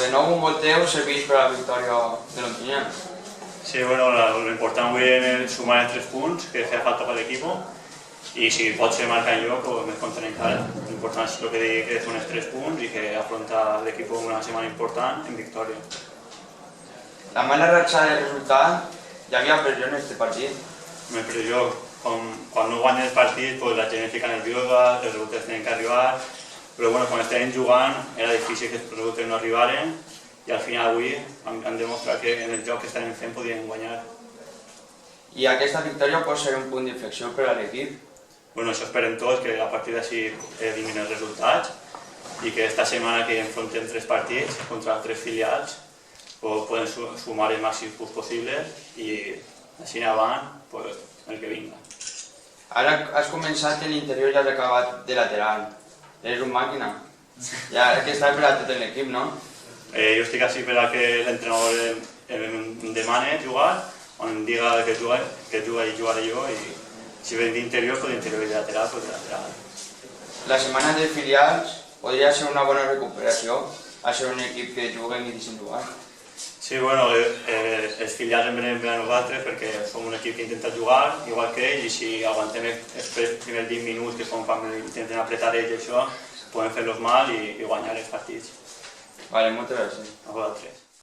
de nou un volteo serveix per a la victòria de l'Ontinyà. Sí, bueno, lo importante hoy es sumar en 3 puntos que hacía falta para el equipo y si pot ser marcar yo, pues me contaré en cara. Lo importante es lo que digo, que son 3 puntos y que afronta el equipo una semana importante en victoria. La mala ratxa de resultat ja havia pressió en este partit. Me presió, quan no guanya el partit, pues la gent fica nerviosa, els resultats tenen que arribar, però bueno, quan estàvem jugant era difícil que els resultats no arribaren i al final avui han demostrat que en el joc que estàvem fent podíem guanyar. I aquesta victòria pot ser un punt d'inflexió per a l'equip. Bueno, això esperem tots, que a partir d'ací vinguin els resultats i que esta setmana que enfrontem 3 partits contra 3 filials poden sumar els màxims punts possibles i així avant, pues, el que vinga. Ara has començat que l'interior ja has acabat de lateral. Eres un màquina. Ja que estàs per a tot l'equip, no? Jo estic així per a que l'entrenador em demane jugar, on em diga que juga i jugaré jo i si ve d'interior, pues d'interior i de lateral, pues de lateral. La setmana de filials podria ser una bona recuperació a ser un equip que juguem i deixem jugar. Sí, bueno, els filials em venen a nosaltres perquè som un equip que intenta jugar, igual que ells, i si aguantem els primers 20 minuts, que són quan intenten apretar ells i això, podem fer-los mal i guanyar els partits. Vale, moltes gràcies. A vosaltres.